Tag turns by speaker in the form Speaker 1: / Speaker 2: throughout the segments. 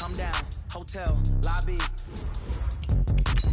Speaker 1: calm down. Hotel, lobby.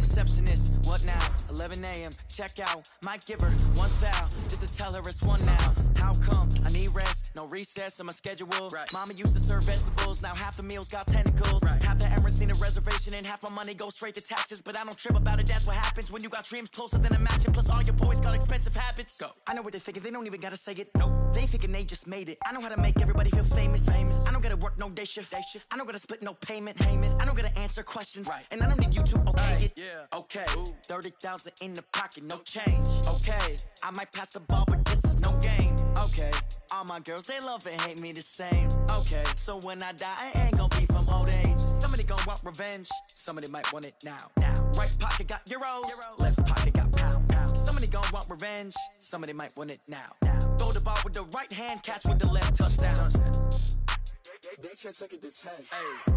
Speaker 1: Receptionist, what now? 11 a.m. Check out. Might give her one foul just to tell her it's one now. How come? I need rest. No recess on my schedule. Right. Mama used to serve vegetables. Now half the meals got tentacles. Right. Half the Emirates need a reservation and half my money goes straight to taxes. But I don't trip about it. That's what happens when you got dreams closer than a match. Plus all your boys got expensive habits. Go. I know what they're thinking. They don't even gotta say it. Nope. They thinking they just made it. I know how to make everybody feel famous. I don't gotta work no day shift. I don't gotta split no payment. I don't gotta answer questions. Right. And I don't need you to okay it. Yeah. Okay. 30,000 in the pocket, no change. Okay. I might pass the ball, but this is no game. Okay. All my girls, they love and hate me the same. Okay. So when I die, I ain't gonna be from old age. Somebody gon' want revenge. Somebody might want it now. Right pocket got euros. Left pocket got pounds. Somebody gon' want revenge. Somebody might want it now. Throw the ball with the right hand, catch with the left, touchdown. They can't take it to 10. Hey.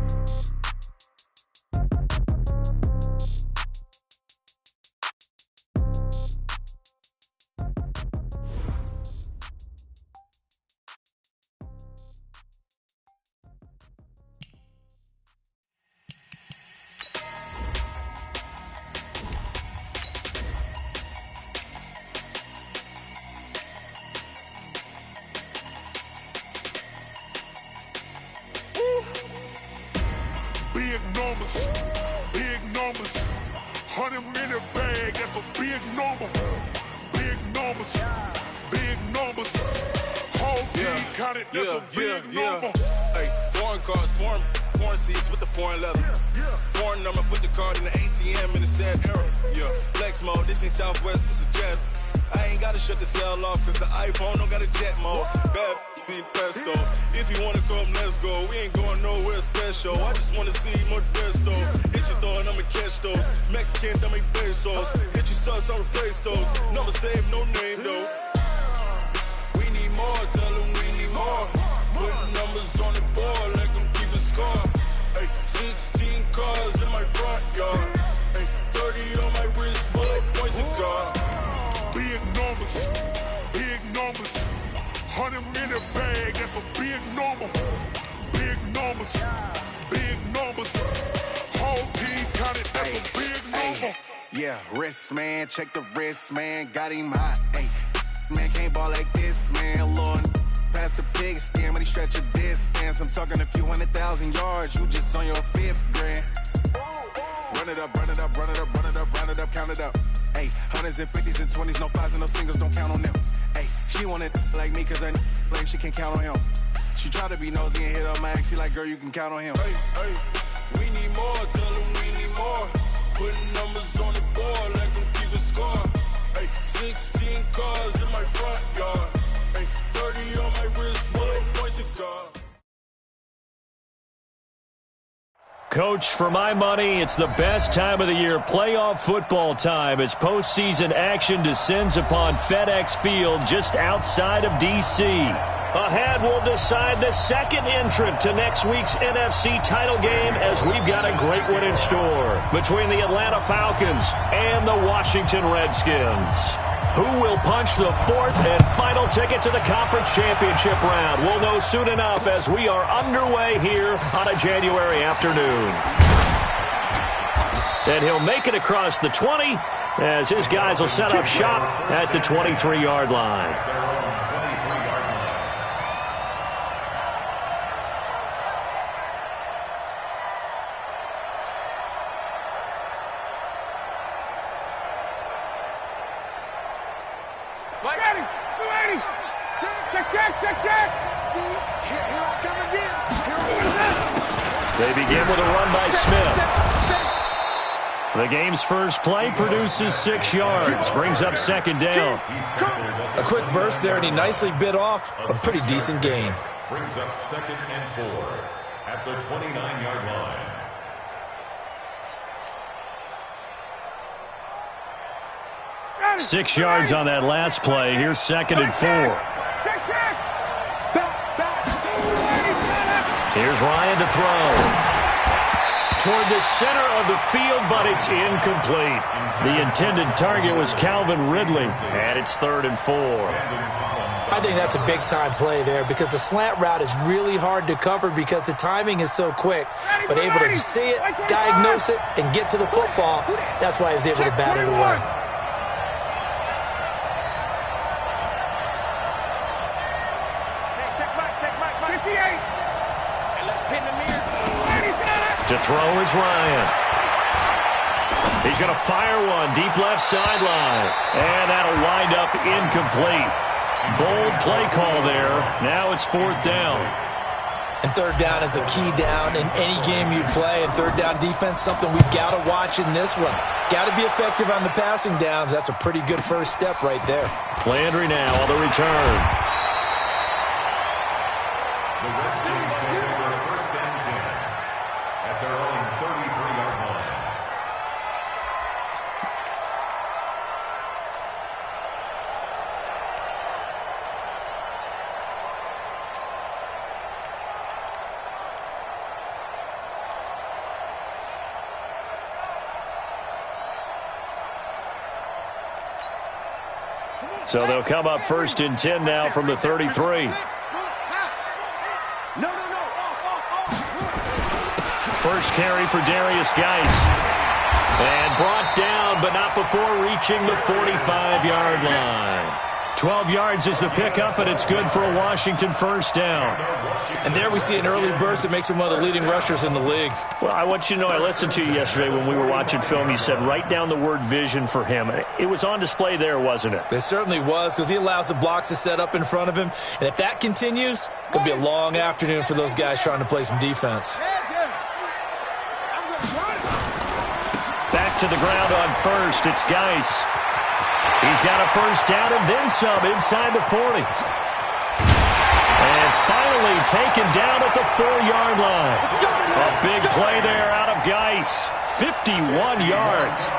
Speaker 2: Big numbers, 100 in the bag, that's a big number. Big numbers, whole team counted, that's a big number.
Speaker 3: Hey, foreign cars, foreign seats with the foreign leather. Foreign number, put the card in the ATM in the sad era. Yeah, flex mode, this ain't Southwest, this a jet. I ain't gotta shut the cell off, cause the iPhone don't got a jet mode. Bad ain't pesto. If you wanna come, let's go. We ain't going nowhere special. I just wanna see more desto. Hit your throw and I'ma catch those. Mexican, dummy pesos. Hit your sauce, I'll replace those. Number save, no name though. We need more, tell them we need more. Putting numbers on the board, let them keep the score. Hey, 16 cars in my front yard. Hey, 30 on my wrist, bullet point to God.
Speaker 2: Big numbers, 100 in the bag, that's a big number. Big numbers, whole team counted, that's a big number.
Speaker 4: Yeah, wrist man, check the wrist man, got him hot. Hey, man can't ball like this, man. Lord, past the pig skin when he stretch a distance. I'm talking a few 100,000 yards, you just on your 5th grand. Run it up, count it up. Hey, hundreds and 50s and 20s, no 5s and no singles, don't count on them. Hey, she want it like me, cause her like she can count on him. She try to be nosy and hit up my ex, she like, girl, you can count on him.
Speaker 3: Hey, we need more, tell them we need more. Putting numbers on the board, let them keep the score. Hey, 16 cars in my front yard. Hey, 30 on my wrist, bullet point to God.
Speaker 5: Coach, for my money, it's the best time of the year, playoff football time, as postseason action descends upon FedEx Field just outside of D.C. Ahead, we'll decide the second entrant to next week's NFC title game, as we've got a great one in store between the Atlanta Falcons and the Washington Redskins. Who will punch the fourth and final ticket to the conference championship round? We'll know soon enough as we are underway here on a January afternoon. And he'll make it across the 20 as his guys will set up shop at the 23-yard line. They begin with a run by Smith. The game's first play produces 6 yards, brings up second down.
Speaker 6: A quick burst there, and he nicely bit off a pretty decent gain.
Speaker 7: Brings up 2nd and 4 at the 29-yard line.
Speaker 5: Six yards on that last play. Here's 2nd and 4. Here's Ryan to throw. Toward the center of the field, but it's incomplete. The intended target was Calvin Ridley, and it's 3rd and 4.
Speaker 6: I I think that's a big-time play there because the slant route is really hard to cover because the timing is so quick. But able to see it, diagnose it, and get to the football, that's why he was able to bat it away.
Speaker 5: To throw is Ryan. He's going to fire one deep left sideline. And that'll wind up incomplete. Bold play call there. Now it's 4th down.
Speaker 6: And 3rd down is a key down in any game you play. And 3rd down defense, something we've got to watch in this one. Got to be effective on the passing downs. That's a pretty good first step right there.
Speaker 5: Landry now on the return.
Speaker 7: The Redskins take over 1st and 10 at their own 33-yard line.
Speaker 5: So they'll come up 1st and 10 now from the 33. First carry for Darius Geis. And brought down, but not before reaching the 45-yard line. 12 yards is the pickup, and it's good for a Washington 1st down.
Speaker 6: And there we see an early burst that makes him one of the leading rushers in the league.
Speaker 5: Well, I want you to know, I listened to you yesterday when we were watching film. You said write down the word vision for him. It was on display there, wasn't it?
Speaker 6: It certainly was, because he allows the blocks to set up in front of him. And if that continues, it could be a long afternoon for those guys trying to play some defense.
Speaker 5: Back to the ground on 1st. It's Geis. He's got a 1st down and then some inside the 40. And finally taken down at the 4-yard line. A big play there out of Geis. 51 yards.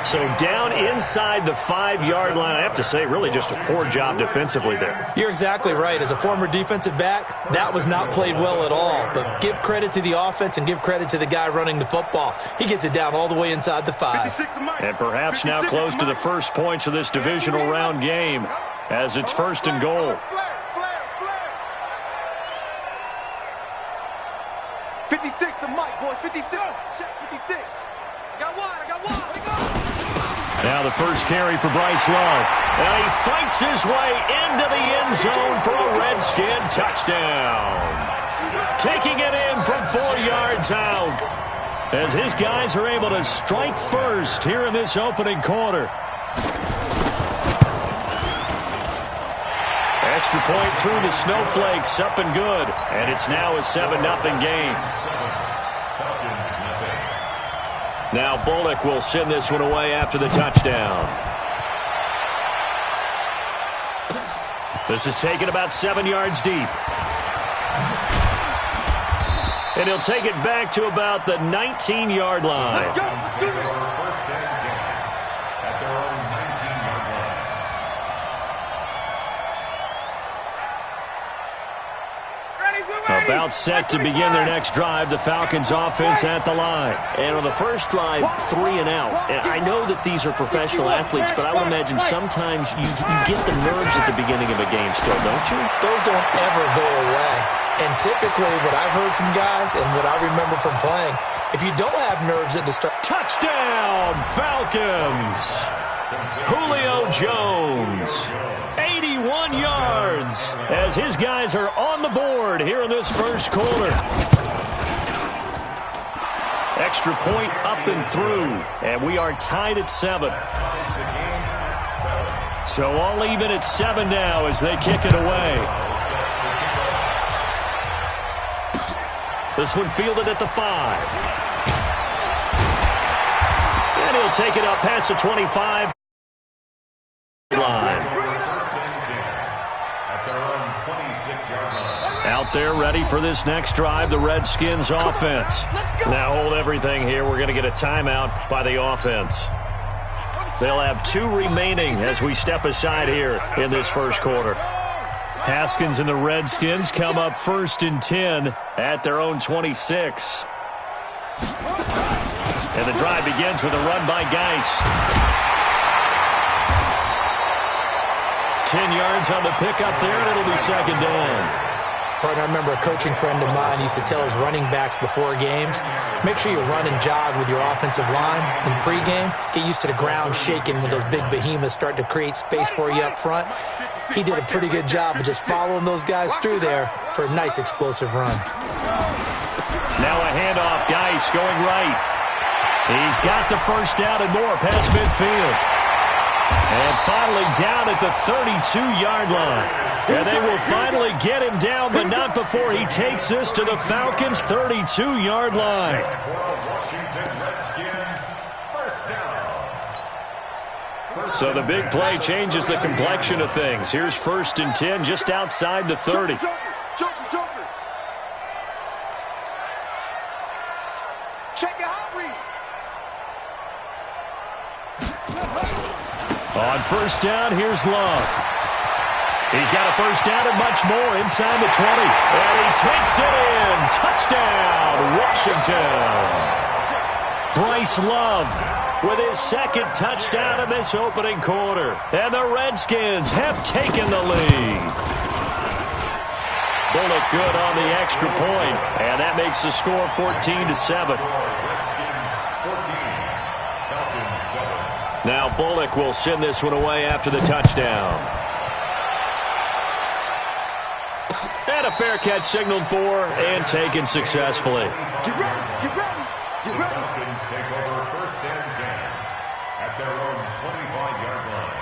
Speaker 5: So down inside the 5-yard line. I have to say, really just a poor job defensively there.
Speaker 6: You're exactly right. As a former defensive back, that was not played well at all. But give credit to the offense and give credit to the guy running the football. He gets it down all the way inside the 5.
Speaker 5: And perhaps now close to the first points of this divisional round game as it's 1st and goal.
Speaker 8: 56 the mic, boys. 56. Check 56. I got one.
Speaker 5: Now the first carry for Bryce Love. And he fights his way into the end zone for a Redskin touchdown. Taking it in from 4 yards out. As his guys are able to strike first here in this opening quarter. Extra point through the snowflakes, up and good. And it's now a 7-0 game. Now Bullock will send this one away after the touchdown. This is taken about 7 yards deep. And he'll take it back to about the 19-yard line.
Speaker 7: First and 10 at their own 19-yard line.
Speaker 5: About set to begin their next drive, the Falcons offense at the line.
Speaker 9: And on the first drive, 3 and out. And I know that these are professional athletes, but I would imagine sometimes you get the nerves at the beginning of a game still, don't you?
Speaker 6: Those don't ever go away. And typically what I've heard from guys and what I remember from playing, if you don't have nerves at the start.
Speaker 5: Touchdown, Falcons! Julio Jones. 81 yards as his guys are on the board here in this first quarter. Extra point up and through, and we are tied at 7. So all even at 7 now as they kick it away. This one fielded at the 5. And he'll take it up past the 25 line. Out there ready for this next drive, the Redskins offense. Now hold everything here. We're going to get a timeout by the offense. They'll have 2 remaining as we step aside here in this first quarter. Haskins and the Redskins come up 1st and 10 at their own 26. And the drive begins with a run by Geis. 10 yards on the pickup there, and it'll be second down.
Speaker 6: Partner, I remember a coaching friend of mine used to tell his running backs before games, make sure you run and jog with your offensive line in pregame. Get used to the ground shaking when those big behemoths start to create space for you up front. He did a pretty good job of just following those guys through there for a nice explosive run.
Speaker 5: Now a handoff, Geis going right. He's got the first down and more past midfield. And finally down at the 32-yard line. And they will finally get him down, but not before he takes this to the Falcons' 32-yard line. So the big play changes the complexion of things. Here's 1st and 10 just outside the 30.
Speaker 8: Check your hot read.
Speaker 5: On 1st down, here's Love. He's got a first down and much more inside the 20. And he takes it in. Touchdown, Washington. Bryce Love with his second touchdown in this opening quarter. And the Redskins have taken the lead. Bullock good on the extra point. And that makes the score 14-7. Now Bullock will send this one away after the touchdown. And a fair catch signaled for and taken successfully.
Speaker 8: Get ready, get ready, get ready.
Speaker 7: The Falcons take over 1st and 10 at their own 25-yard line.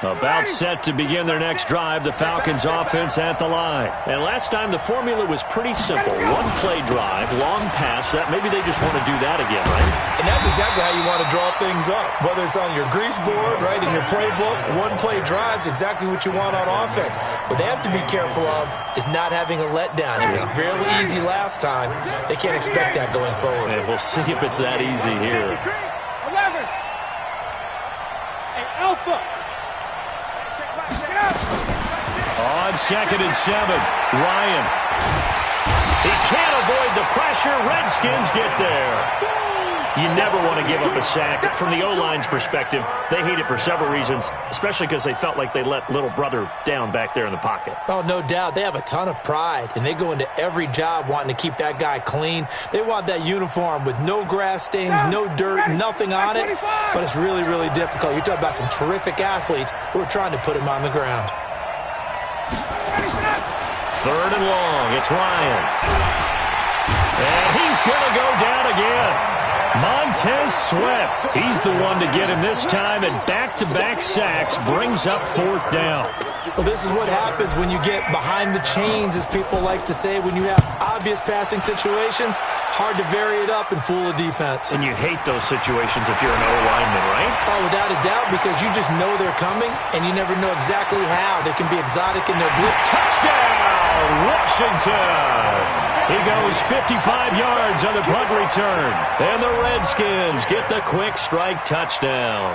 Speaker 5: About set to begin their next drive, the Falcons offense at the line. And last time the formula was pretty simple. One play drive, long pass. That maybe they just want to do that again, right?
Speaker 6: And that's exactly how you want to draw things up. Whether it's on your grease board, right, in your playbook, one play drive's exactly what you want on offense. What they have to be careful of is not having a letdown. It was fairly easy last time. They can't expect that going forward.
Speaker 5: And we'll see if it's that easy here.
Speaker 8: 11. Hey, Alpha.
Speaker 5: On 2nd and 7, Ryan. He can't avoid the pressure. Redskins get there. You never want to give up a sack. From the O-line's perspective, they hate it for several reasons, especially because they felt like they let little brother down back there in the pocket.
Speaker 6: Oh, no doubt. They have a ton of pride, and they go into every job wanting to keep that guy clean. They want that uniform with no grass stains, no dirt, nothing on it. But it's really, really difficult. You're talking about some terrific athletes who are trying to put him on the ground.
Speaker 5: 3rd and long. It's Ryan. And he's going to go down again. Montez Sweat. He's the one to get him this time, and back-to-back sacks brings up 4th down.
Speaker 6: Well, this is what happens when you get behind the chains, as people like to say. When you have obvious passing situations, hard to vary it up and fool a defense.
Speaker 5: And you hate those situations if you're an O-lineman, right?
Speaker 6: Oh, without a doubt, because you just know they're coming, and you never know exactly how. They can be exotic in their blitz.
Speaker 5: Touchdown, Washington! He goes 55 yards on the punt return. And the Redskins get the quick strike touchdown.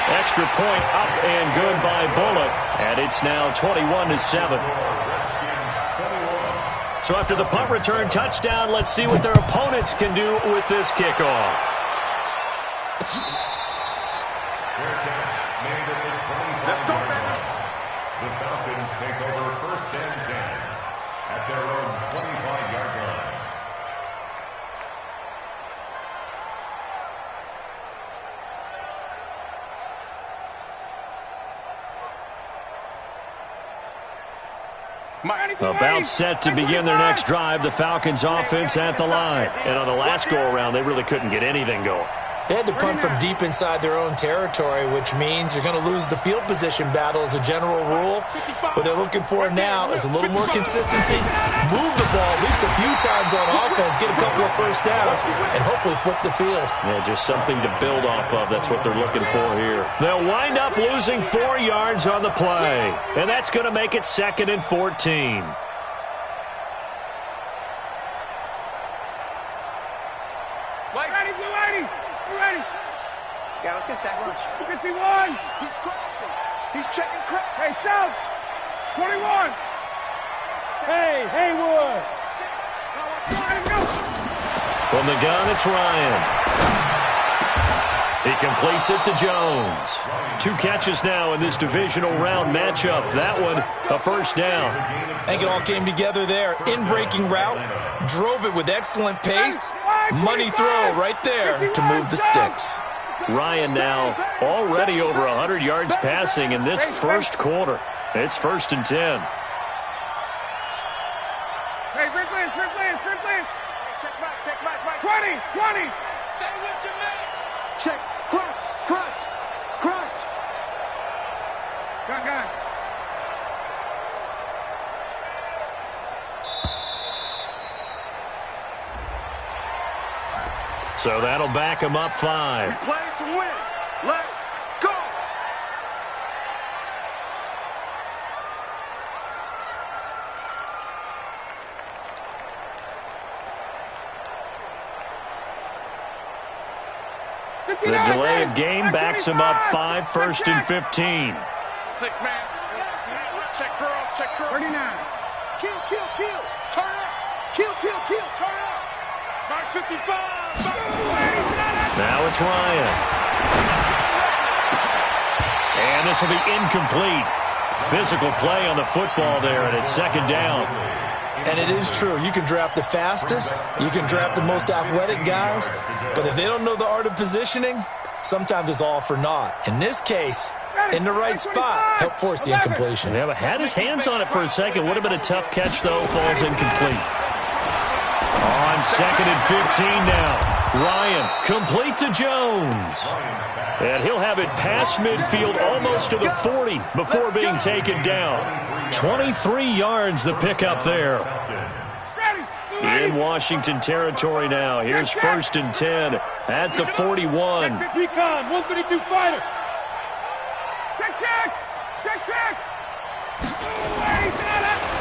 Speaker 5: Extra point up and good by Bullock. And it's now 21-7. So after the punt return touchdown, let's see what their opponents can do with this kickoff.
Speaker 7: The Falcons take over 1st and 10 at their own 25-yard line.
Speaker 5: About set to begin their next drive, the Falcons offense at the line. And on the last go-around, they really couldn't get anything going.
Speaker 6: They had to punt from deep inside their own territory, which means you're going to lose the field position battle as a general rule. What they're looking for now is a little more consistency, move the ball at least a few times on offense, get a couple of first downs, and hopefully flip the field.
Speaker 5: Yeah, just something to build off of. That's what they're looking for here. They'll wind up losing 4 yards on the play, and that's going to make it 2nd and 14.
Speaker 8: Yeah, let's get sack lunch. 51. He's crossing. He's checking cracks. Hey, South. 21. Hey, Haywood.
Speaker 5: From the gun, it's Ryan. He completes it to Jones. 2 catches now in this divisional round matchup. That one, a first down.
Speaker 10: I think it all came together there. In-breaking route, drove it with excellent pace. Money throw right there to move the sticks.
Speaker 5: Ryan now already over 100 yards passing in this first quarter. It's 1st and 10.
Speaker 8: Hey, Rick Lynch. Check back. 20. Stay with your man. Check. Crunch. Gun.
Speaker 5: So that'll back him up 5.
Speaker 8: We play to win. Let's go.
Speaker 5: The delay of game backs him up 5, 1st and 15.
Speaker 8: 6 man. Check curls. 39. Kill. Turn up. Kill. Turn up. Mark 55.
Speaker 5: Now it's Ryan. And this will be incomplete. Physical play on the football there, and it's 2nd down.
Speaker 10: And it is true. You can draft the fastest. You can draft the most athletic guys. But if they don't know the art of positioning, sometimes it's all for naught. In this case, in the right spot, help force the incompletion.
Speaker 5: Yeah, but had his hands on it for a second. Would have been a tough catch, though. Falls incomplete. On 2nd and 15 now. Ryan complete to Jones. And he'll have it past midfield almost to the 40 before being taken down. 23 yards the pickup there. In Washington territory now. Here's 1st and 10 at the 41.
Speaker 8: Decon, 132 fighter. Check.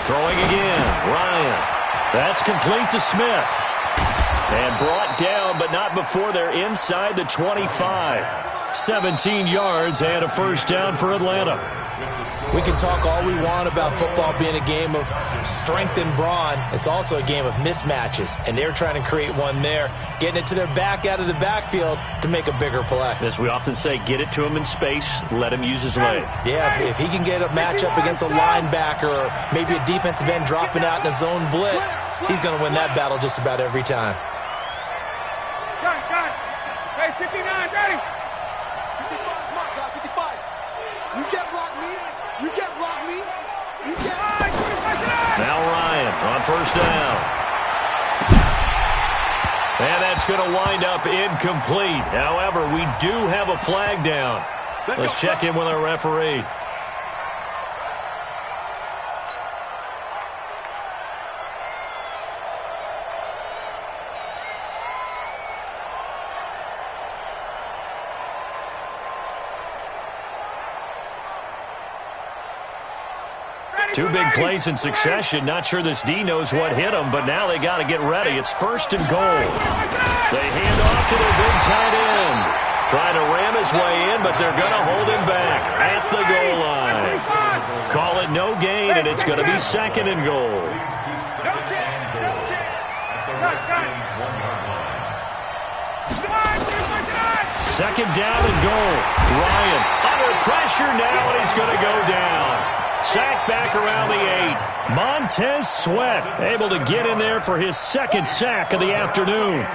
Speaker 5: Throwing again. Ryan. That's complete to Smith. And brought down, but not before they're inside the 25. 17 yards and a first down for Atlanta.
Speaker 10: We can talk all we want about football being a game of strength and brawn. It's also a game of mismatches, and they're trying to create one there, getting it to their back out of the backfield to make a bigger play.
Speaker 5: As we often say, get it to him in space, let him use his leg.
Speaker 10: Yeah, if he can get a matchup against a linebacker or maybe a defensive end dropping out in a zone blitz, he's going to win that battle just about every time.
Speaker 8: Gun. Hey, 59, ready. 55, You get block me.
Speaker 5: Now Ryan on 1st down. And that's going to wind up incomplete. However, we do have a flag down. Let's check in with our referee. Two big plays in succession. Not sure this D knows what hit him, but now they got to get ready. It's 1st and goal. They hand off to their big tight end. Trying to ram his way in, but they're going to hold him back at the goal line. Call it no gain, and it's going to be 2nd and goal.
Speaker 8: No chance.
Speaker 5: 2nd down and goal. Ryan under pressure now, and he's going to go down. Sack back around the 8. Montez Sweat able to get in there for his 2nd sack of the afternoon.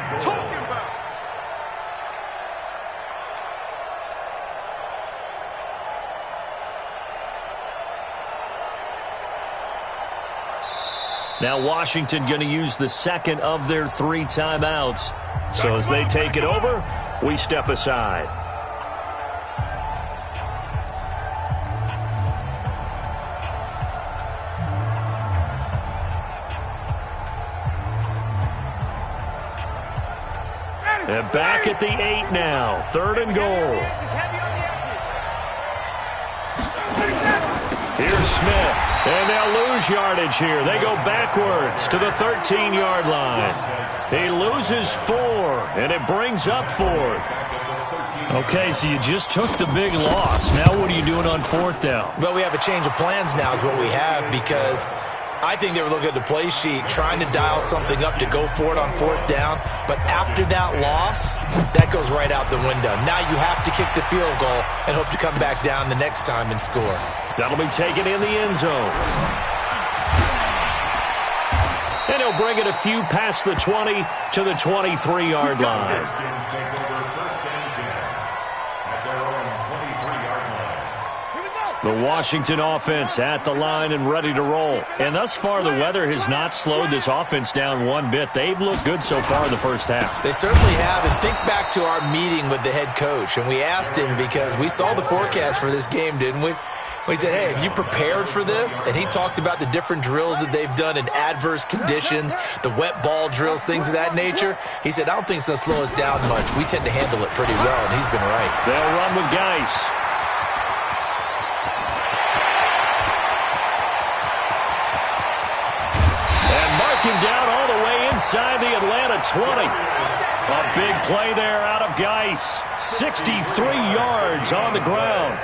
Speaker 5: Now Washington going to use the 2nd of their 3 timeouts. So as they take it over, we step aside. And back at the 8 now. 3rd and goal. Here's Smith. And they'll lose yardage here. They go backwards to the 13-yard line. He loses 4, and it brings up 4th. Okay, so you just took the big loss. Now what are you doing on 4th down?
Speaker 10: Well, we have a change of plans now is what we have, because I think they were looking at the play sheet, trying to dial something up to go for it on 4th down. But after that loss, that goes right out the window. Now you have to kick the field goal and hope to come back down the next time and score.
Speaker 5: That'll be taken in the end zone. And he'll bring it a few past the 20 to the 23-yard line. The Washington offense at the line and ready to roll. And thus far, the weather has not slowed this offense down one bit. They've looked good so far in the first half.
Speaker 10: They certainly have. And think back to our meeting with the head coach. And we asked him because we saw the forecast for this game, didn't we? We said, hey, have you prepared for this? And he talked about the different drills that they've done in adverse conditions, the wet ball drills, things of that nature. He said, I don't think it's going to slow us down much. We tend to handle it pretty well, and he's been right.
Speaker 5: They'll run with Geis. Down all the way inside the Atlanta 20. A big play there out of Geis. 63 yards on the ground.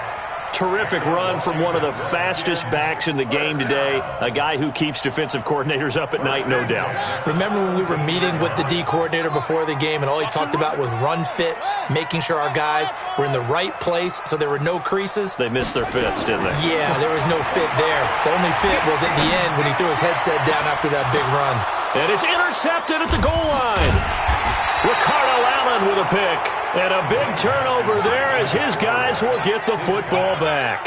Speaker 5: Terrific run from one of the fastest backs in the game today. A guy who keeps defensive coordinators up at night, no doubt.
Speaker 10: Remember when we were meeting with the D coordinator before the game and all he talked about was run fits, making sure our guys were in the right place so there were no creases?
Speaker 5: They missed their fits, didn't they?
Speaker 10: Yeah, there was no fit there. The only fit was at the end when he threw his headset down after that big run.
Speaker 5: And it's intercepted at the goal line. Ricardo Allen with a pick. And a big turnover there as his guys will get the football back.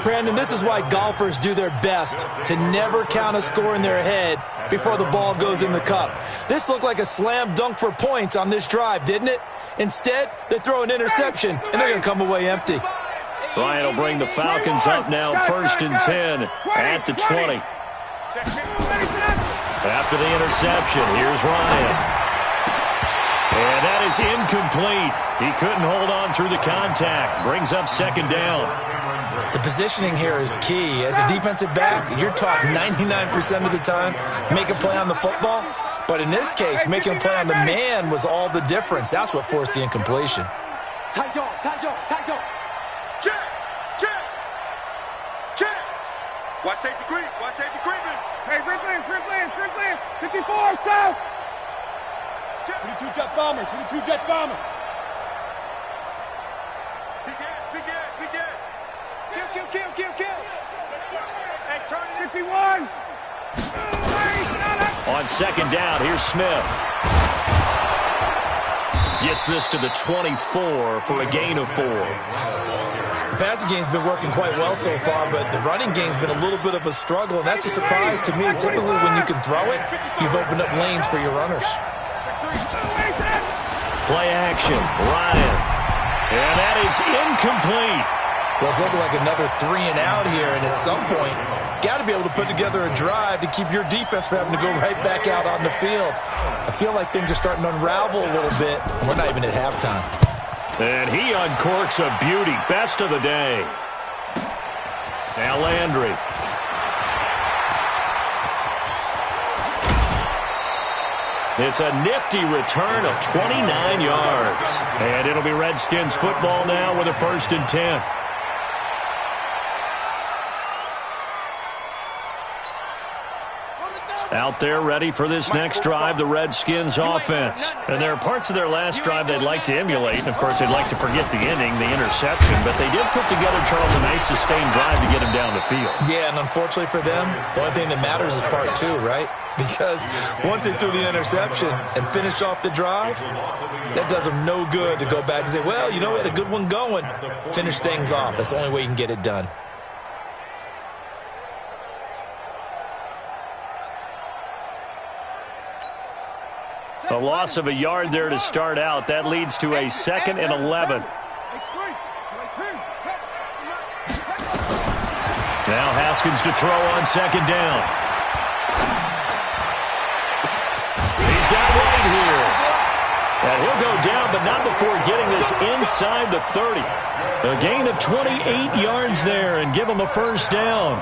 Speaker 10: Brandon, this is why golfers do their best to never count a score in their head before the ball goes in the cup. This looked like a slam dunk for points on this drive, didn't it? Instead, they throw an interception, and they're going to come away empty.
Speaker 5: Ryan will bring the Falcons up now, 1st and 10 at the 20. After the interception, here's Ryan. And that is incomplete. He couldn't hold on through the contact. Brings up 2nd down.
Speaker 10: The positioning here is key. As a defensive back, you're taught 99% of the time, make a play on the football. But in this case, making a play on the man was all the difference. That's what forced the incompletion.
Speaker 8: Tight dog. Check. Watch safety creeping. Hey, Franklin. 54, south. 22 jet bomber. Be good. Kill. Hey, turn it. 51.
Speaker 5: On 2nd down, here's Smith. Gets this to the 24 for a gain of 4.
Speaker 10: The passing game's been working quite well so far, but the running game's been a little bit of a struggle, and that's a surprise to me. Typically, when you can throw it, you've opened up lanes for your runners.
Speaker 5: Play action, Ryan. And that is incomplete.
Speaker 10: Well, it's looking like another 3 and out here, and at some point, got to be able to put together a drive to keep your defense from having to go right back out on the field. I feel like things are starting to unravel a little bit, and we're not even at halftime.
Speaker 5: And he uncorks a beauty. Best of the day. Now Landry. It's a nifty return of 29 yards. And it'll be Redskins football now with a 1st and 10. Out there ready for this next drive, the Redskins offense. And there are parts of their last drive they'd like to emulate. And, of course, they'd like to forget the ending, the interception. But they did put together, Charles, a nice sustained drive to get him down the field.
Speaker 10: Yeah, and unfortunately for them, the only thing that matters is part 2, right? Because once they threw the interception and finished off the drive, that does them no good to go back and say, well, you know, we had a good one going. Finish things off. That's the only way you can get it done.
Speaker 5: A loss of a yard there to start out. That leads to a 2nd and 11. Now Haskins to throw on 2nd down. He's got White here. And he'll go down, but not before getting this inside the 30. A gain of 28 yards there and give him a 1st down.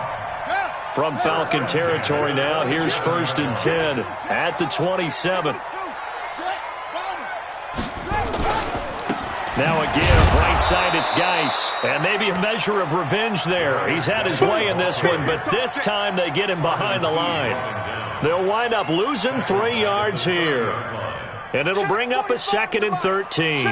Speaker 5: From Falcon territory now, here's 1st and 10 at the 27. Now a give, right side, it's Geis. And maybe a measure of revenge there. He's had his way in this one, but this time they get him behind the line. They'll wind up losing 3 yards here. And it'll bring up a 2nd and 13.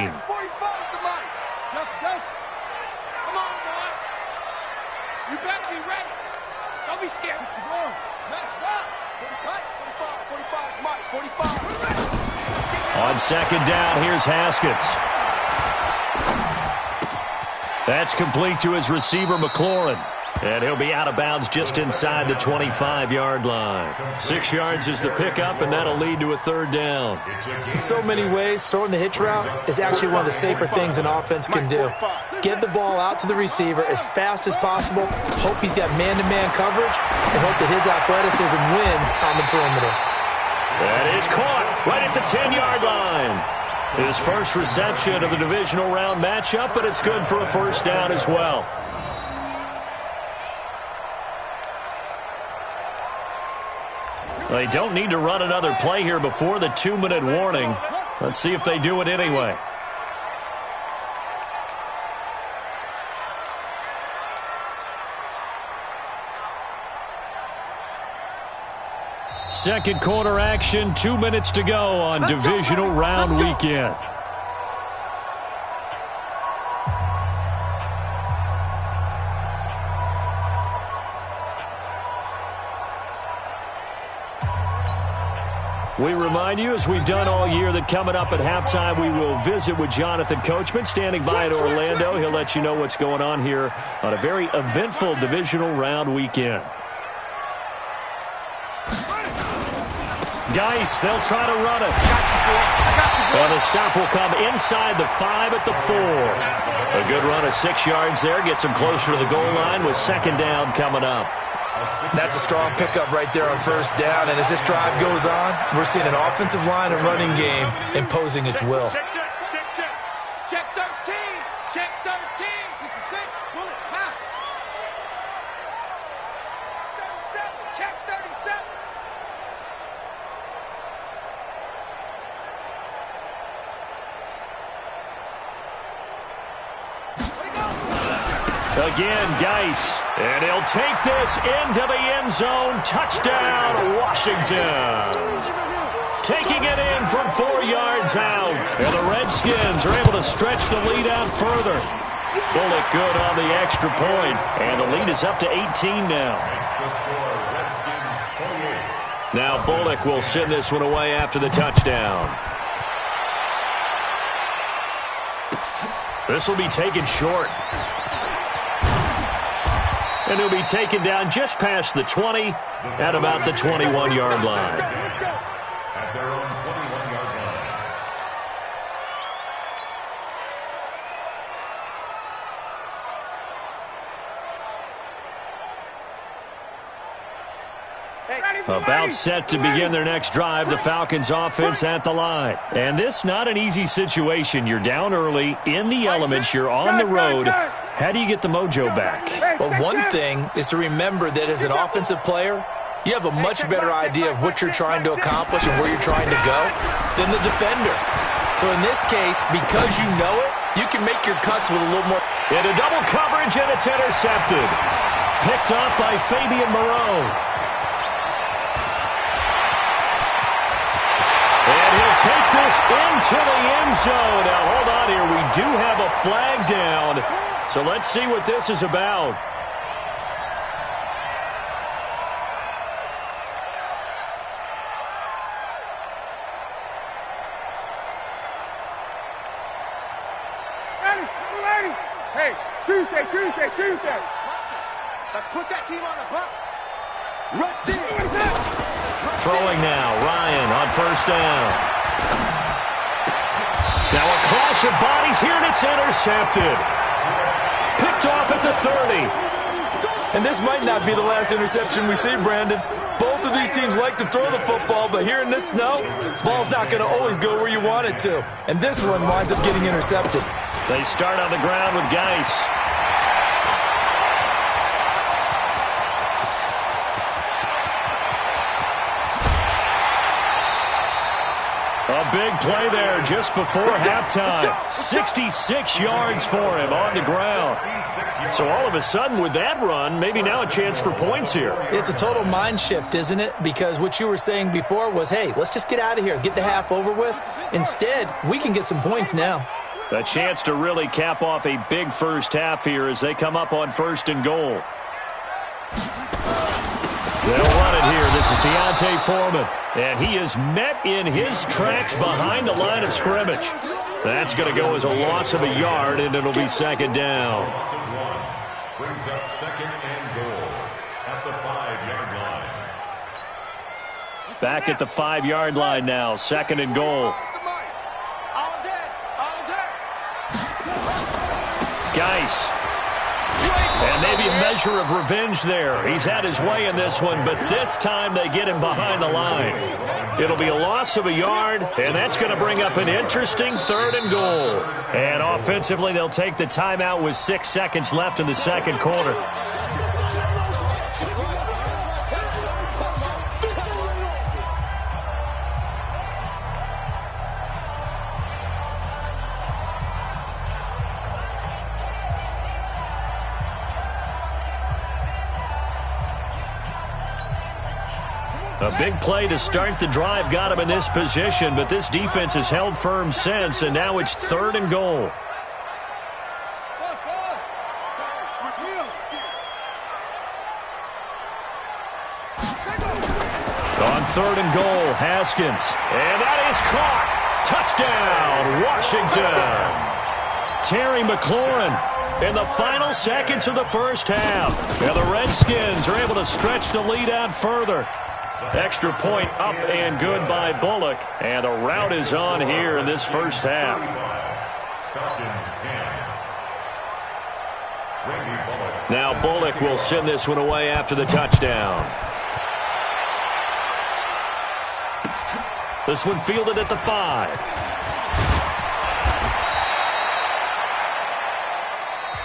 Speaker 5: On 2nd down, here's Haskins. That's complete to his receiver, McLaurin. And he'll be out of bounds just inside the 25-yard line. 6 yards is the pickup, and that'll lead to a 3rd down.
Speaker 6: In so many ways, throwing the hitch route is actually one of the safer things an offense can do. Get the ball out to the receiver as fast as possible, hope he's got man-to-man coverage, and hope that his athleticism wins on the perimeter.
Speaker 5: That is caught right at the 10-yard line. His first reception of the divisional round matchup, but it's good for a 1st down as well. They don't need to run another play here before the 2-minute warning. Let's see if they do it anyway. Second quarter action, 2 minutes to go on divisional round weekend. We remind you, as we've done all year, that coming up at halftime, we will visit with Jonathan Coachman, standing by in Orlando. He'll let you know what's going on here on a very eventful divisional round weekend. Geis, they'll try to run it. And the stop will come inside the 5 at the 4. A good run of 6 yards there. Gets them closer to the goal line with 2nd down coming up.
Speaker 10: That's a strong pickup right there on 1st down. And as this drive goes on, we're seeing an offensive line and running game imposing its will.
Speaker 8: Check 13. Check 13. 66. Pull it. High. 37. Check 37.
Speaker 5: Again, Geis. And he'll take this into the end zone. Touchdown, Washington. Taking it in from 4 yards out. And the Redskins are able to stretch the lead out further. Bullock good on the extra point. And the lead is up to 18 now. Now Bullock will send this one away after the touchdown. This will be taken short. And he'll be taken down just past the 20 at about the 21-yard line.
Speaker 7: At their own 21-yard line.
Speaker 5: About set to begin their next drive, the Falcons offense at the line. And this not an easy situation. You're down early, in the elements, you're on the road. How do you get the mojo back?
Speaker 6: Well, one thing is to remember that as an offensive player, you have a much better idea of what you're trying to accomplish and where you're trying to go than the defender. So in this case, because you know it, you can make your cuts with a little more.
Speaker 5: Into double coverage, and it's intercepted. Picked up by Fabian Moreau. And he'll take this into the end zone. Now, hold on here. We do have a flag down. So let's see what this is about.
Speaker 8: Hey, Tuesday. Let's put that team on the bus. Rush in.
Speaker 5: Throwing now, Ryan on 1st down. Now a clash of bodies here, and it's intercepted. Picked off at the 30.
Speaker 10: And this might not be the last interception we see, Brandon. Both of these teams like to throw the football, but here in this snow, ball's not going to always go where you want it to. And this one winds up getting intercepted.
Speaker 5: They start on the ground with Geis. A big play there just before halftime. 66 yards for him on the ground. So all of a sudden with that run, maybe now a chance for points here.
Speaker 6: It's a total mind shift, isn't it? Because what you were saying before was, hey, let's just get out of here, get the half over with. Instead, we can get some points now.
Speaker 5: A chance to really cap off a big first half here as they come up on 1st and goal. They'll run it here. This is Deontay Foreman. And he is met in his tracks behind the line of scrimmage. That's going to go as a loss of a yard, and it'll be 2nd down.
Speaker 7: Brings up 2nd and goal at the 5-yard line.
Speaker 5: Back at the 5-yard line now. 2nd and goal. Geis. And maybe a measure of revenge there. He's had his way in this one, but this time they get him behind the line. It'll be a loss of a yard, and that's going to bring up an interesting 3rd and goal. And offensively, they'll take the timeout with 6 seconds left in the 2nd quarter. A big play to start the drive got him in this position, but this defense has held firm since, and now it's 3rd and goal. On 3rd and goal, Haskins. And that is caught. Touchdown, Washington. Terry McLaurin in the final seconds of the first half. And the Redskins are able to stretch the lead out further. Extra point up and good by Bullock. And the rout is on here in this first half. Now Bullock will send this one away after the touchdown. This one fielded at the 5.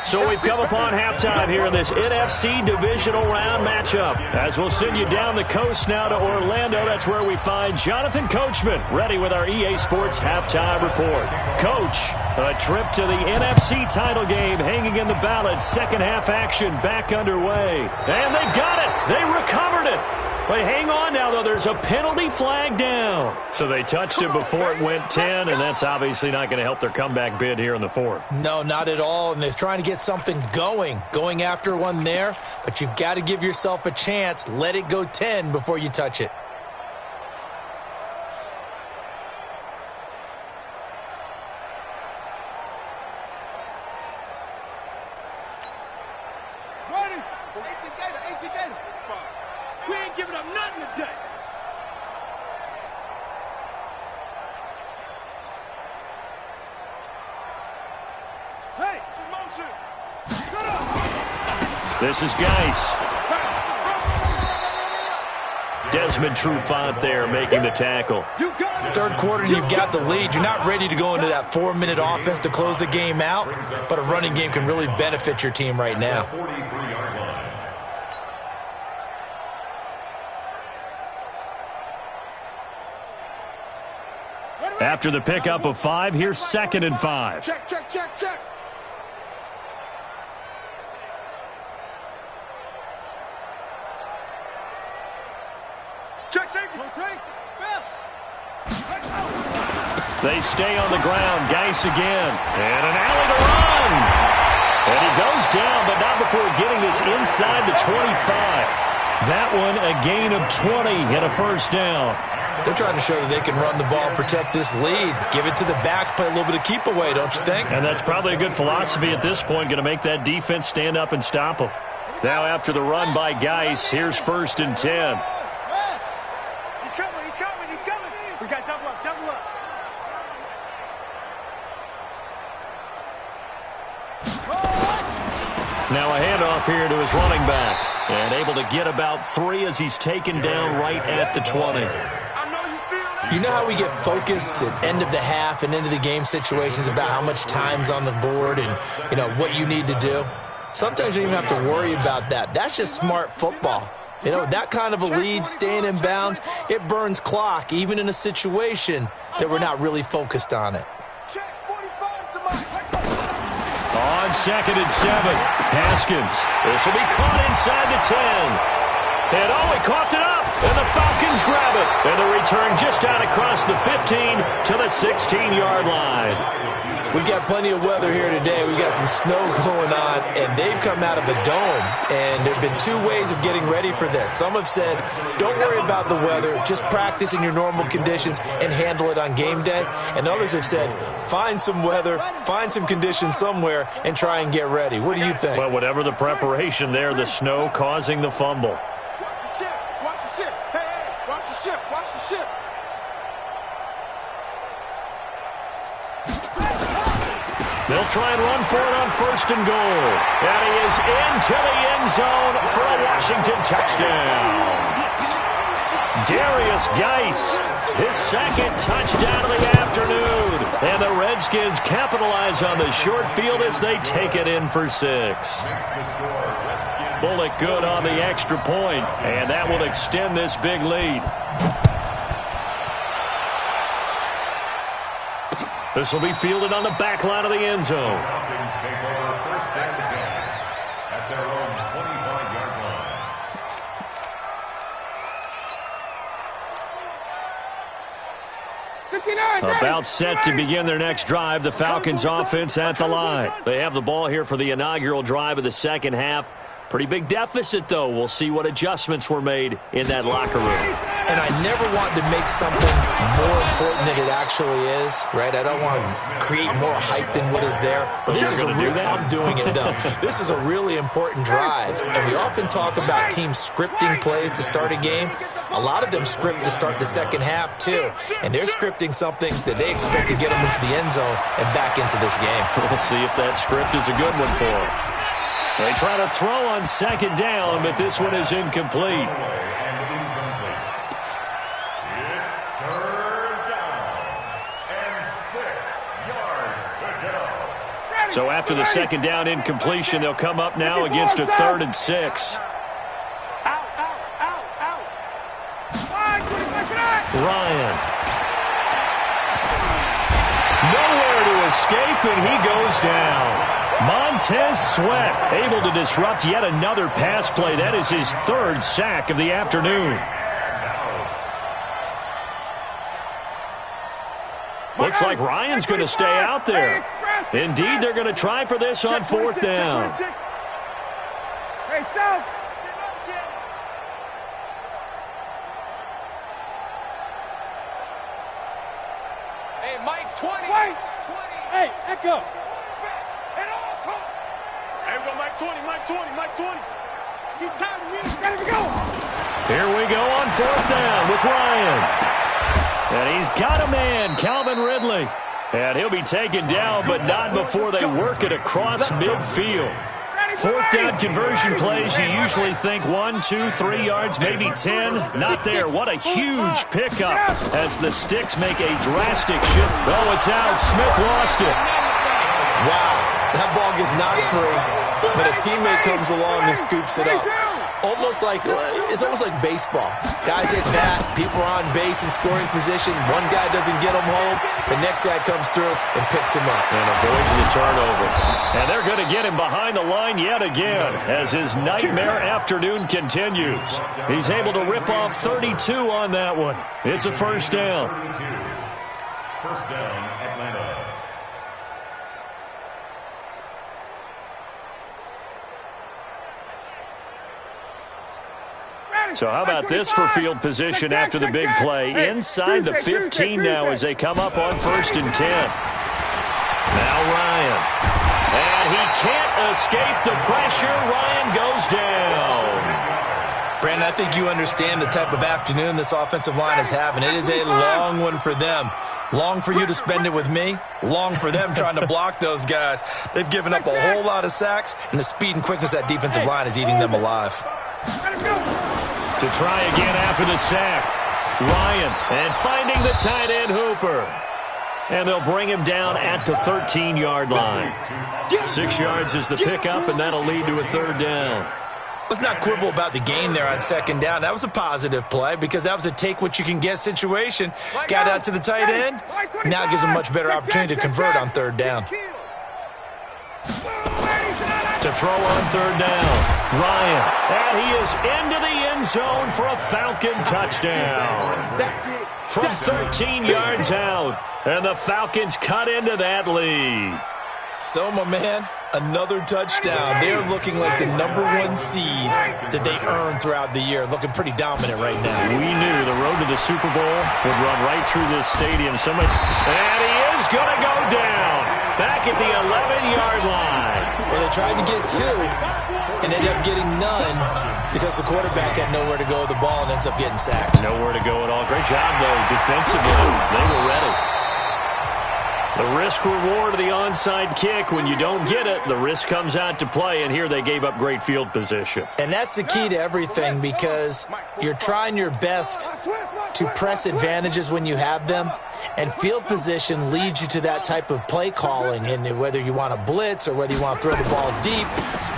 Speaker 5: So we've come upon halftime here in this NFC divisional round matchup. As we'll send you down the coast now to Orlando, that's where we find Jonathan Coachman ready with our EA Sports halftime report. Coach, a trip to the NFC title game hanging in the balance. Second half action back underway. And they've got it. They recovered it. But hang on now, though. There's a penalty flag down. So they touched it before it went 10, and that's obviously not going to help their comeback bid here in the 4th.
Speaker 6: No, not at all. And they're trying to get something going after one there. But you've got to give yourself a chance. Let it go 10 before you touch it.
Speaker 8: We ain't giving up nothing today. Hey, motion. Shut up.
Speaker 5: This is Geis. Desmond Trufant there making the tackle.
Speaker 6: 3rd quarter, and you've got the lead. You're not ready to go into that 4-minute offense to close the game out, but a running game can really benefit your team right now.
Speaker 5: After the pickup of 5, here's 2nd and 5.
Speaker 8: Check.
Speaker 5: They stay on the ground. Geis again. And an alley to run. And he goes down, but not before getting this inside the 25. That one a gain of 20 and a first down.
Speaker 6: They're trying to show that they can run the ball, protect this lead. Give it to the backs, play a little bit of keep away, don't you think?
Speaker 5: And that's probably a good philosophy at this point, going to make that defense stand up and stop them. Now after the run by Geis, here's 1st and 10.
Speaker 8: He's coming. We got double up.
Speaker 5: Now a handoff here to his running back. And able to get about 3 as he's taken down right at the 20.
Speaker 6: You know how we get focused at end of the half and into the game situations about how much time's on the board and, what you need to do? Sometimes you don't even have to worry about that. That's just smart football.
Speaker 10: You know, that kind of a lead, staying in bounds, it burns clock, even in a situation that we're not really focused on it.
Speaker 5: On 2nd and 7, Haskins. This will be caught inside the 10. And he coughed it up, and the Falcons grab it. And the return just out across the 15 to the 16-yard line.
Speaker 10: We've got plenty of weather here today. We've got some snow going on, and they've come out of a dome. And there have been two ways of getting ready for this. Some have said, don't worry about the weather, just practice in your normal conditions and handle it on game day. And others have said, find some weather, find some conditions somewhere, and try and get ready. What do you think?
Speaker 5: Well, whatever the preparation there, the snow causing the fumble.
Speaker 8: Watch the ship. Hey, watch the ship. Watch the ship.
Speaker 5: They'll try and run for it on 1st and goal. And he is into the end zone for a Washington touchdown. Darius Geis, his 2nd touchdown of the afternoon. And the Redskins capitalize on the short field as they take it in for 6. Bullock good on the extra point, and that will extend this big lead. This will be fielded on the back line of the end zone.
Speaker 7: Falcons take over 1st and 10 at their own 25-yard line.
Speaker 5: About set to begin their next drive, the Falcons offense at the line. They have the ball here for the inaugural drive of the second half. Pretty big deficit, though. We'll see what adjustments were made in that locker room.
Speaker 10: And I never want to make something more important than it actually is, right? I don't want to create more hype than what is there. But this is a real, I'm doing it, though. This is a really important drive. And we often talk about teams scripting plays to start a game. A lot of them script to start the second half, too. And they're scripting something that they expect to get them into the end zone and back into this game.
Speaker 5: We'll see if that script is a good one for them. They try to throw on 2nd down, but this one is incomplete. So after the 2nd down incompletion, they'll come up now against a 3rd and 6. Ryan. Nowhere to escape, and he goes down. Montez Sweat able to disrupt yet another pass play. That is his 3rd sack of the afternoon. Looks like Ryan's going to stay out there. Indeed, they're going to try for this on 4th down.
Speaker 8: Hey, South. Hey, Mike, 20. Hey, Echo. Hey, we go Mike 20, Mike 20, Mike 20. He's time to win. Let him go.
Speaker 5: Here we go on 4th down with Ryan. And he's got a man, Calvin Ridley. And he'll be taken down, but not before they work it across midfield. 4th down conversion plays, you usually think 1, 2, 3 yards, maybe 10. Not there. What a huge pickup as the Sticks make a drastic shift. Oh, it's out. Smith lost it.
Speaker 10: Wow, that ball gets knocked free, but a teammate comes along and scoops it up. It's almost like baseball. Guys at bat, people are on base in scoring position. One guy doesn't get him home. The next guy comes through and picks him up.
Speaker 5: And avoids the turnover. And they're going to get him behind the line yet again as his nightmare afternoon continues. He's able to rip off 32 on that one. It's a 1st down.
Speaker 7: 1st down, Atlanta.
Speaker 5: So how about this for field position after the big play? Inside the 15 now as they come up on 1st and 10. Now Ryan. And he can't escape the pressure. Ryan goes down.
Speaker 10: Brandon, I think you understand the type of afternoon this offensive line is having. It is a long one for them. Long for you to spend it with me. Long for them trying to block those guys. They've given up a whole lot of sacks, and the speed and quickness of that defensive line is eating them alive.
Speaker 5: To try again after the sack. Ryan, and finding the tight end Hooper. And they'll bring him down at the 13-yard line. 6 yards is the pickup, and that'll lead to a 3rd down.
Speaker 10: Let's not quibble about the gain there on second down. That was a positive play because that was a take-what-you-can-get situation. Got out to the tight end. Now it gives him a much better opportunity to convert on third down.
Speaker 5: To throw on third down, Ryan. And he is into the end zone for a Falcon touchdown. From 13 yards out. And the Falcons cut into that lead.
Speaker 10: So, my man, another touchdown. They're looking like the #1 seed that they earned throughout the year. Looking pretty dominant right now.
Speaker 5: We knew the road to the Super Bowl would run right through this stadium. And he is going to go down. Back at the 11-yard line.
Speaker 10: Well, they tried to get 2 and ended up getting none because the quarterback had nowhere to go with the ball and ends up getting sacked.
Speaker 5: Nowhere to go at all. Great job, though, defensively. They were ready. The risk-reward of the onside kick, when you don't get it, the risk comes out to play, and here they gave up great field position.
Speaker 10: And that's the key to everything because you're trying your best to press advantages when you have them, and field position leads you to that type of play calling, and whether you want to blitz or whether you want to throw the ball deep,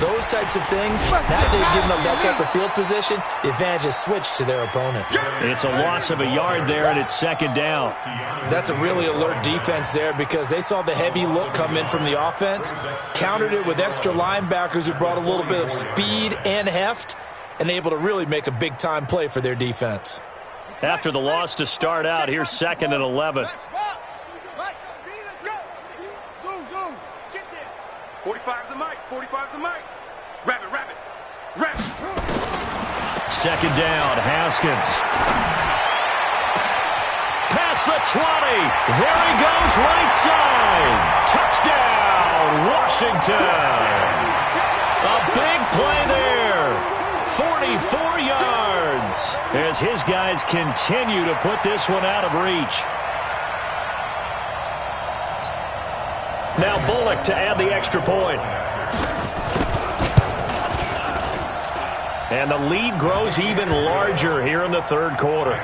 Speaker 10: those types of things, now that they've given up that type of field position, the advantage is switched to their opponent.
Speaker 5: It's a loss of a yard there, and it's second down.
Speaker 10: That's a really alert defense there because they saw the heavy look come in from the offense, countered it with extra linebackers who brought a little bit of speed and heft, and able to really make a big-time play for their defense.
Speaker 5: After the loss to start out, here's 2nd and 11.
Speaker 8: 45's the mic. 45's the mic. Rabbit.
Speaker 5: Second down, Haskins. Past the 20. There he goes, right side. Touchdown, Washington. A big play there. 44 yards as his guys continue to put this one out of reach. Now Bullock to add the extra point. And the lead grows even larger here in the third quarter.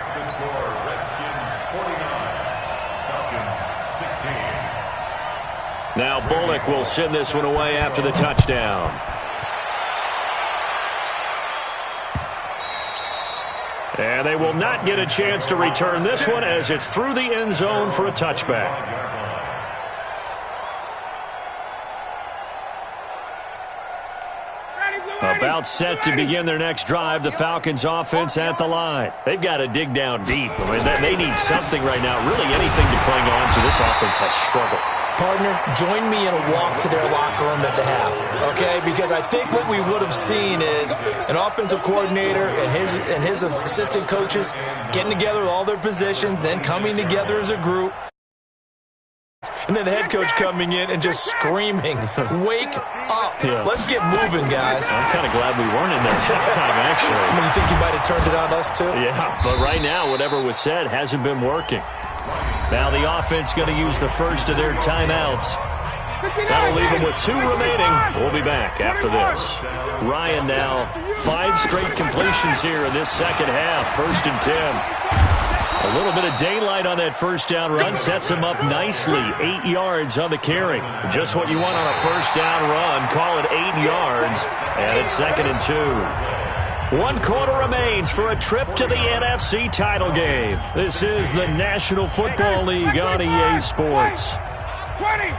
Speaker 5: Now Bullock will send this one away after the touchdown. And they will not get a chance to return this one as it's through the end zone for a touchback. About set to begin their next drive, the Falcons offense at the line. They've got to dig down deep. I mean, they need something right now, really anything to cling on to. This offense has struggled.
Speaker 10: Partner, join me in a walk to their locker room at the half, okay? Because I think what we would have seen is an offensive coordinator and his assistant coaches getting together with all their positions, then coming together as a group, and then the head coach coming in and just screaming, wake up. Yeah. Let's get moving, guys.
Speaker 5: I'm kind of glad we weren't in there at halftime, actually.
Speaker 10: I mean, you think you might have turned it on us, too?
Speaker 5: Yeah, but right now, whatever was said hasn't been working. Now the offense going to use the first of their timeouts. That'll leave them with 2 remaining. We'll be back after this. Ryan now 5 straight completions here in this second half. 1st and 10. A little bit of daylight on that first down run sets him up nicely. 8 yards on the carry. Just what you want on a first down run. Call it 8 yards. And it's 2nd and 2. 1 quarter remains for a trip to the NFC title game. This is the National Football League on EA Sports.
Speaker 8: 20.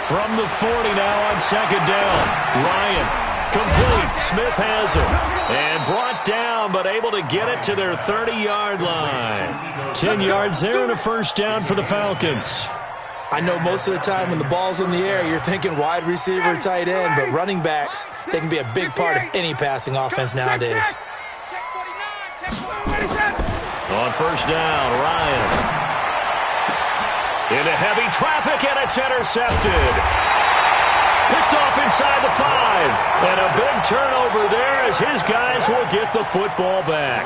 Speaker 5: From the 40 now on second down. Ryan, complete. Smith has it. And brought down, but able to get it to their 30-yard line. 10 yards there and a first down for the Falcons.
Speaker 10: I know most of the time when the ball's in the air, you're thinking wide receiver, tight end, but running backs, they can be a big part of any passing offense nowadays.
Speaker 5: On first down, Ryan. Into heavy traffic, and it's intercepted. Picked off inside the 5. And a big turnover there as his guys will get the football back.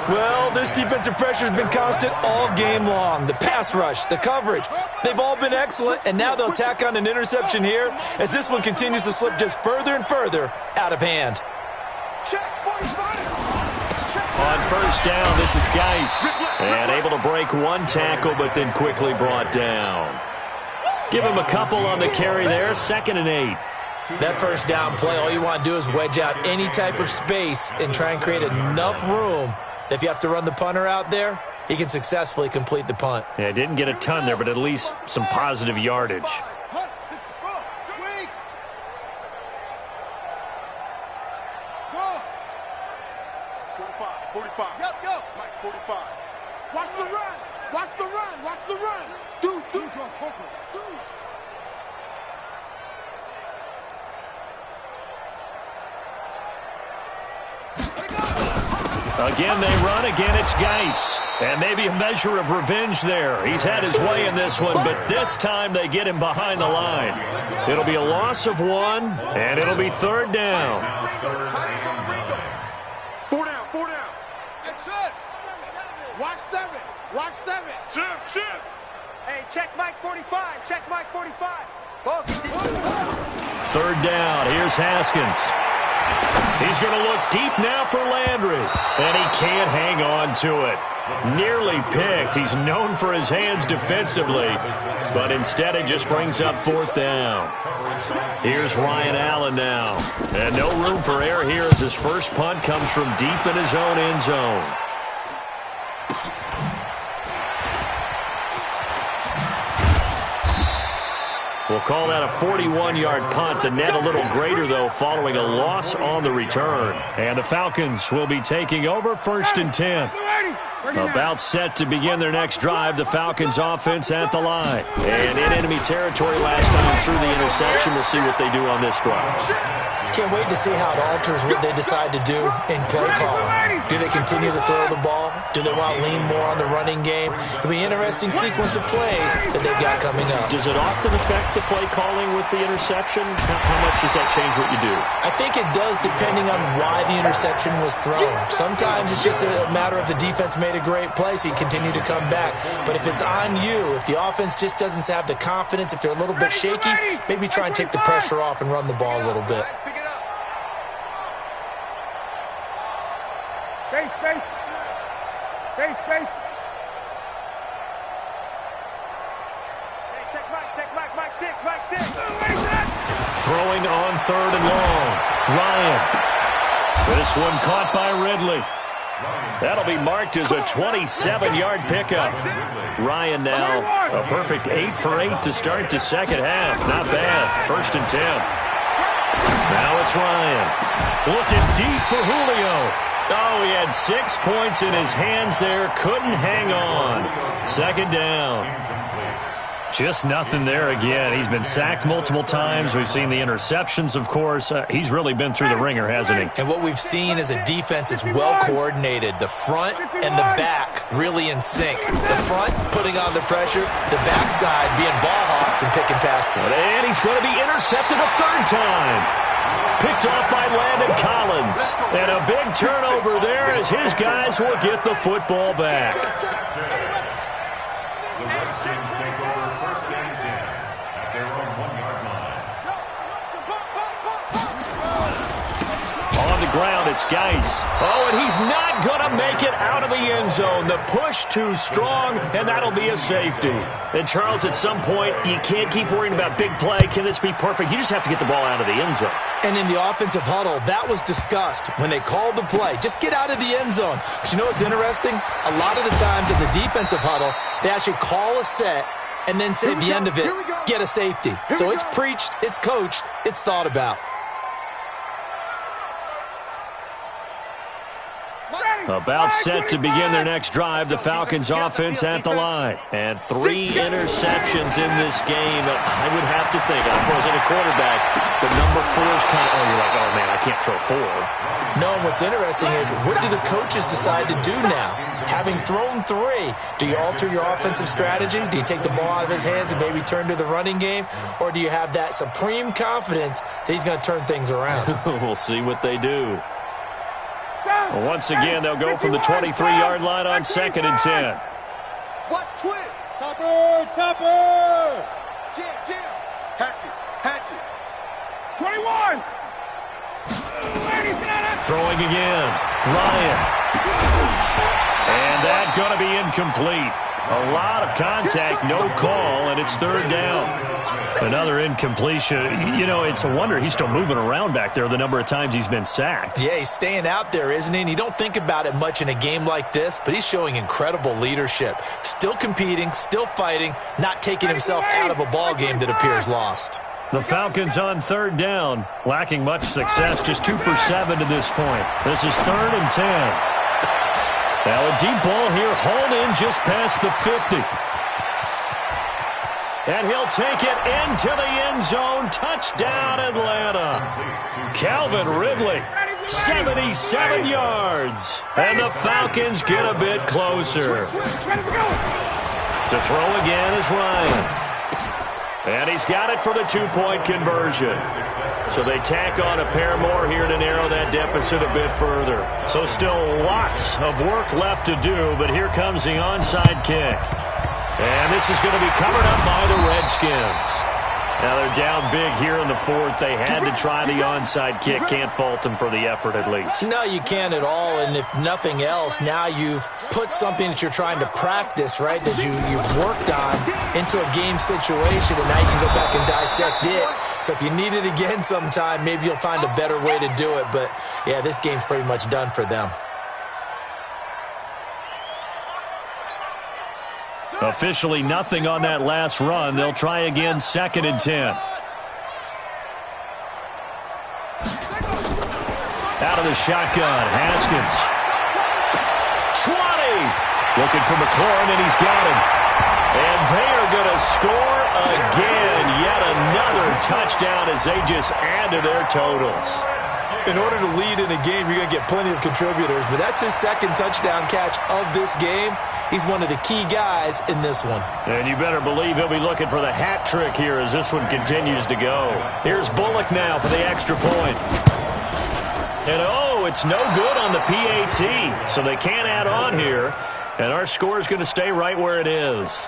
Speaker 10: Well, this defensive pressure has been constant all game long. The pass rush, the coverage, they've all been excellent, and now they'll tack on an interception here as this one continues to slip just further and further out of hand.
Speaker 5: On first down, this is Geis. And able to break 1 tackle, but then quickly brought down. Give him a couple on the carry there. 2nd and 8.
Speaker 6: That first down play, all you want to do is wedge out any type of space and try and create enough room that if you have to run the punter out there, he can successfully complete the punt.
Speaker 5: Yeah, didn't get a ton there, but at least some positive yardage.
Speaker 8: 45. Yep, go. Mike, 45. Watch the run. Watch the run. Watch the run. Deuce, deuce. Deuce.
Speaker 5: Again, they run. Again, it's Geis. And maybe a measure of revenge there. He's had his way in this one, but this time they get him behind the line. It'll be a loss of 1, and it'll be 3rd down.
Speaker 8: 4 down, 4 down. That's it. Watch 7. Watch 7. Shift. Hey, check Mike 45. Check Mike 45.
Speaker 5: 3rd down. Here's Haskins. He's going to look deep now for Landry, and he can't hang on to it. Nearly picked. He's known for his hands defensively, but instead it just brings up 4th down. Here's Ryan Allen now, and no room for error here as his first punt comes from deep in his own end zone. We'll call that a 41-yard punt. The net a little greater, though, following a loss on the return. And the Falcons will be taking over 1st and 10. About set to begin their next drive, the Falcons offense at the line. And in enemy territory last time through the interception. We'll see what they do on this drive.
Speaker 6: Can't wait to see how it alters what they decide to do in play calling. Do they continue to throw the ball? Do they want to lean more on the running game? It'll be an interesting sequence of plays that they've got coming up.
Speaker 5: Does it often affect the play calling with the interception? How much does that change what you do?
Speaker 6: I think it does depending on why the interception was thrown. Sometimes it's just a matter of the defense made a great play, so you continue to come back. But if it's on you, if the offense just doesn't have the confidence, if they're a little bit shaky, maybe try and take the pressure off and run the ball a little bit.
Speaker 8: Base. Hey, check Mike 6.
Speaker 5: Throwing on 3rd and long. Ryan. This one caught by Ridley. That'll be marked as a 27-yard pickup. Ryan now a perfect 8 for 8 to start the second half. Not bad. 1st and 10. Now it's Ryan. Looking deep for Julio. Oh, he had 6 points in his hands there. Couldn't hang on. 2nd down. Just nothing there again. He's been sacked multiple times. We've seen the interceptions, of course. He's really been through the ringer, hasn't he?
Speaker 6: And what we've seen is a defense that's well coordinated. The front and the back really in sync. The front putting on the pressure, the backside being ball hawks and picking past.
Speaker 5: And he's going to be intercepted a 3rd time. Picked off by Landon Collins. And a big turnover there as his guys will get the football back.
Speaker 7: The Redskins take over 1st and 10 at their own 1-yard line.
Speaker 5: On the ground, it's Geis. Oh, and he's not going to make it out of the end zone. The push too strong, and that'll be a safety. And, Charles, at some point, you can't keep worrying about big play. Can this be perfect? You just have to get the ball out of the end zone.
Speaker 6: And in the offensive huddle, that was discussed when they called the play. Just get out of the end zone. But you know what's interesting? A lot of the times in the defensive huddle, they actually call a set and then say at the end of it, get a safety. So it's preached, it's coached, it's thought about.
Speaker 5: About set to begin their next drive, the Falcons offense at the line. And 3 interceptions in this game. I would have to think, I wasn't a quarterback, but number 4 is kind of, you're like, oh man, I can't throw 4.
Speaker 6: No, and what's interesting is, what do the coaches decide to do now? Having thrown 3, do you alter your offensive strategy? Do you take the ball out of his hands and maybe turn to the running game? Or do you have that supreme confidence that he's going to turn things around?
Speaker 5: We'll see what they do. Well, once again, they'll go from the 23-yard line on 2nd and 10.
Speaker 8: Watch twist. Topper. Jam. Hatchet. 21.
Speaker 5: Throwing again. Ryan. And that's going to be incomplete. A lot of contact, no call, and it's third down. Another incompletion. You know, it's a wonder he's still moving around back there the number of times he's been sacked.
Speaker 10: Yeah, he's staying out there, isn't he? And you don't think about it much in a game like this, but he's showing incredible leadership. Still competing, still fighting, not taking himself out of a ball game that appears lost.
Speaker 5: The Falcons on third down, lacking much success, just 2 for 7 to this point. This is 3rd and 10. Now a deep ball here, hauled in just past the 50. And he'll take it into the end zone. Touchdown, Atlanta. Calvin Ridley, 77 yards. And the Falcons get a bit closer. To throw again is Ryan. And he's got it for the 2-point conversion. So they tack on a pair more here to narrow that deficit a bit further. So still lots of work left to do, but here comes the onside kick. And this is going to be covered up by the Redskins. Now they're down big here in the 4th. They had to try the onside kick. Can't fault them for the effort at least.
Speaker 10: No, you can't at all. And if nothing else, now you've put something that you're trying to practice, right, that you've worked on into a game situation, and now you can go back and dissect it. So if you need it again sometime, maybe you'll find a better way to do it. But, yeah, this game's pretty much done for them.
Speaker 5: Officially nothing on that last run. They'll try again, 2nd and 10. Out of the shotgun, Haskins. 20! Looking for McLaurin, and he's got him. And they are going to score again. Yet another touchdown as they just add to their totals.
Speaker 10: In order to lead in a game, you're going to get plenty of contributors, but that's his 2nd touchdown catch of this game. He's one of the key guys in this one.
Speaker 5: And you better believe he'll be looking for the hat trick here as this one continues to go. Here's Bullock now for the extra point. And, oh, it's no good on the PAT, so they can't add on here. And our score is going to stay right where it is.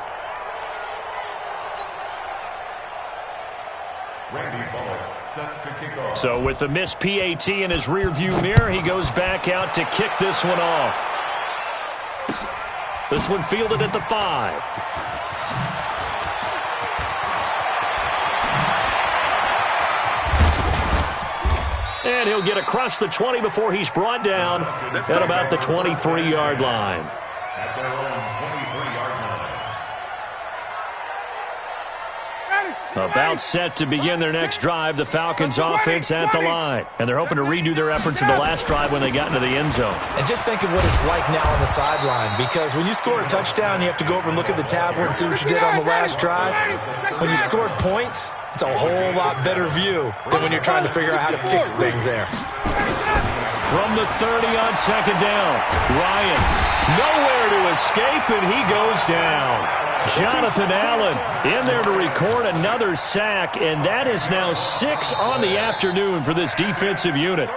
Speaker 5: So with the missed PAT in his rearview mirror, he goes back out to kick this one off. This one fielded at the 5. And he'll get across the 20 before he's brought down at about the 23-yard line.
Speaker 7: At their own 23-yard line.
Speaker 5: About set to begin their next drive, the Falcons offense at the line. And they're hoping to redo their efforts in the last drive when they got into the end zone.
Speaker 10: And just think of what it's like now on the sideline, because when you score a touchdown, you have to go over and look at the tablet and see what you did on the last drive. When you scored points, it's a whole lot better view than when you're trying to figure out how to fix things there.
Speaker 5: From the 30 on 2nd down, Ryan nowhere to escape, and he goes down. Jonathan Allen in there to record another sack, and that is now 6 on the afternoon for this defensive unit.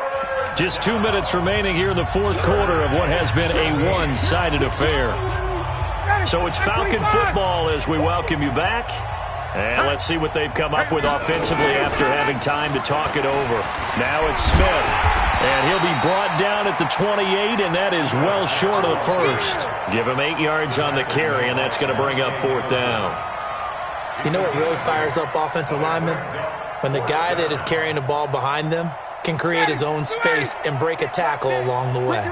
Speaker 5: Just 2 minutes remaining here in the 4th quarter of what has been a one-sided affair. So it's Falcon football as we welcome you back. And let's see what they've come up with offensively after having time to talk it over. Now it's Smith. And he'll be brought down at the 28, and that is well short of the first. Give him 8 yards on the carry, and that's going to bring up 4th down.
Speaker 10: You know what really fires up offensive linemen? When the guy that is carrying the ball behind them can create his own space and break a tackle along the way.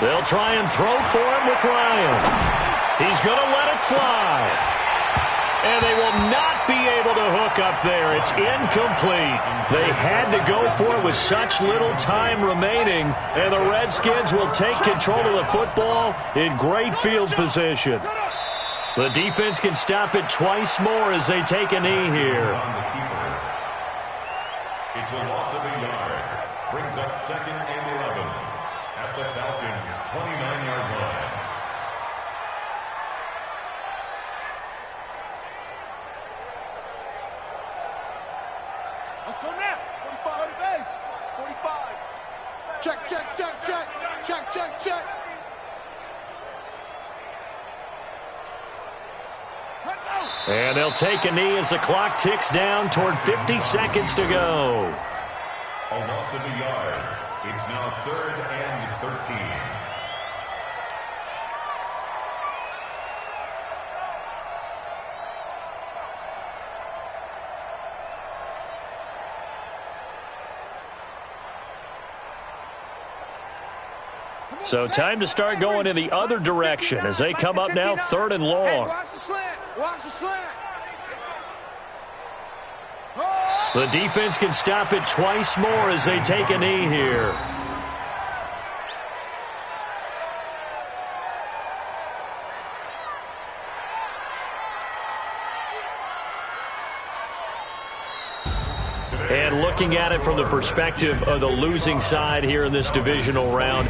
Speaker 5: They'll try and throw for him with Ryan. He's going to let it fly. And they will not be able to hook up there. It's incomplete. They had to go for it with such little time remaining. And the Redskins will take control of the football in great field position. The defense can stop it twice more as they take a knee here.
Speaker 7: It's a loss of a yard. Brings up 2nd and 11 at the Falcons' 29-yard line.
Speaker 8: Let's go now. 45 on the base. 45. Check, check, check, check. Check, check, check.
Speaker 5: And they'll take a knee as the clock ticks down toward 50 seconds to go.
Speaker 7: A loss of a yard. It's now 3rd and 13.
Speaker 5: So time to start going in the other direction as they come up now 3rd and long.
Speaker 8: Watch the slant. Watch the slant.
Speaker 5: The defense can stop it twice more as they take a knee here. And looking at it from the perspective of the losing side here in this divisional round,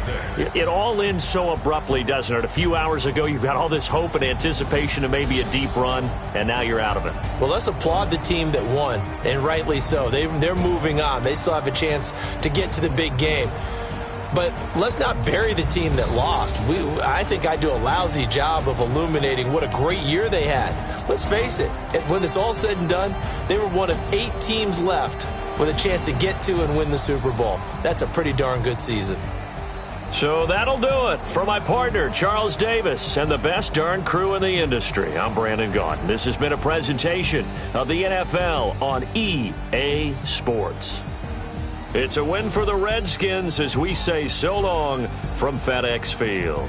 Speaker 5: it all ends so abruptly, doesn't it? A few hours ago, you've got all this hope and anticipation of maybe a deep run, and now you're out of it.
Speaker 10: Well, let's applaud the team that won, and rightly so. They're moving on. They still have a chance to get to the big game. But let's not bury the team that lost. I think I do a lousy job of illuminating what a great year they had. Let's face it, when it's all said and done, they were one of 8 teams left with a chance to get to and win the Super Bowl. That's a pretty darn good season.
Speaker 5: So that'll do it. For my partner, Charles Davis, and the best darn crew in the industry, I'm Brandon Gaudin. This has been a presentation of the NFL on EA Sports. It's a win for the Redskins as we say so long from FedEx Field.